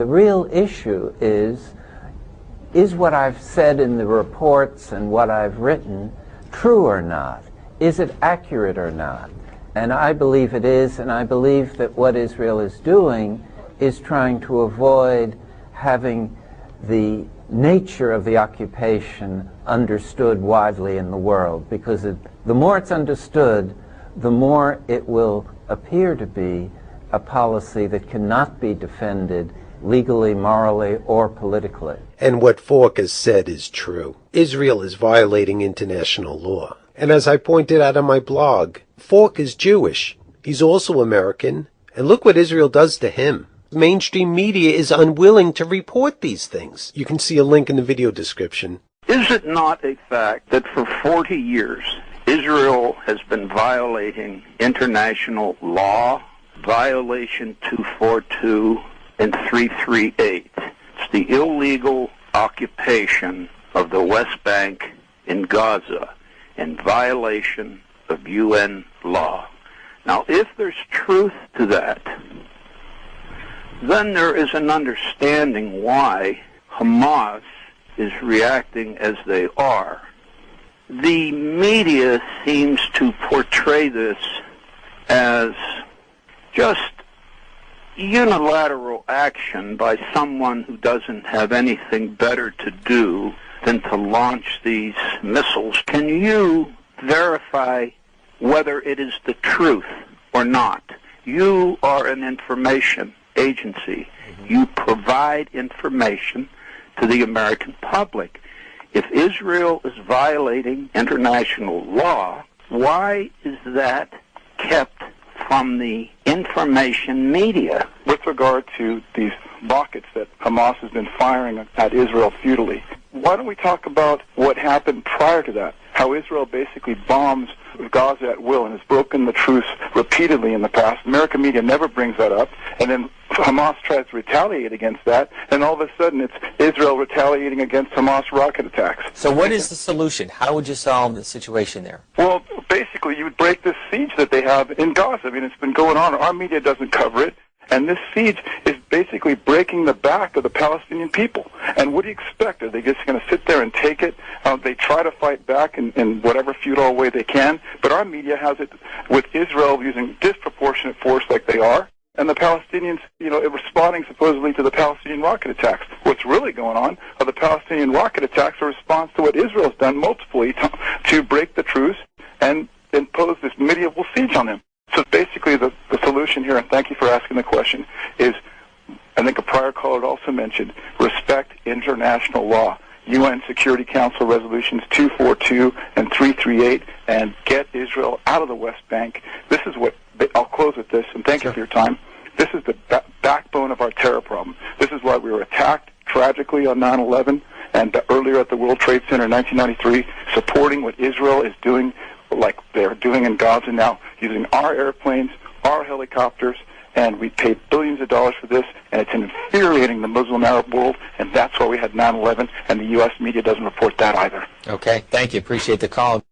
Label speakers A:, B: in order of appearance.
A: The real issue is what I've said in the reports and what I've written true or not? Is it accurate or not? And I believe it is, and I believe that what Israel is doing is trying to avoid having the nature of the occupation understood widely in the world, because the more it's understood, the more it will appear to be a policy that cannot be defended legally, morally, or politically.
B: And what Falk has said is true. Israel is violating international law. And as I pointed out on my blog, Falk is Jewish. He's also American. And look what Israel does to him. Mainstream media is unwilling to report these things. You can see a link in the video description.
C: Is it not a fact that for 40 years, Israel has been violating international law? Violation 242 and 338. It's the illegal occupation of the West Bank in Gaza in violation of UN law. Now, if there's truth to that, then there is an understanding why Hamas is reacting as they are. The media seems to portray this as just unilateral action by someone who doesn't have anything better to do than to launch these missiles. Can you verify whether it is the truth or not? You are an information agency. You provide information to the American public. If Israel is violating international law, why is that kept from the information media?
D: With regard to these rockets that Hamas has been firing at Israel futilely, why don't we talk about what happened prior to that? How Israel basically bombs Gaza at will and has broken the truce repeatedly in the past. American media never brings that up. And then Hamas tries to retaliate against that, and all of a sudden it's Israel retaliating against Hamas rocket attacks.
E: So what is the solution? How would you solve the situation there?
D: Well, basically you would break this siege that they have in Gaza. I mean, it's been going on. Our media doesn't cover it. And this siege is basically breaking the back of the Palestinian people. And what do you expect? Are they just going to sit there and take it? They try to fight back in whatever futile way they can. But our media has it with Israel using disproportionate force like they are, and the Palestinians, responding supposedly to the Palestinian rocket attacks. What's really going on are the Palestinian rocket attacks a response to what Israel's done multiply to break the truce and impose this medieval siege on them. So basically the solution here, and thank you for asking the question, is, I think a prior caller had also mentioned, respect international law. UN Security Council resolutions 242 and 338, and get Israel out of the West Bank. This is what, I'll close with this, and thank you for your time. This is the backbone of our terror problem. This is why we were attacked tragically on 9/11 and earlier at the World Trade Center in 1993, supporting what Israel is doing, like they're doing in Gaza now, using our airplanes, our helicopters, and we paid billions of dollars for this, and it's infuriating the Muslim Arab world, and that's why we had 9/11, and the U.S. media doesn't report that either.
E: Okay, thank you. Appreciate the call.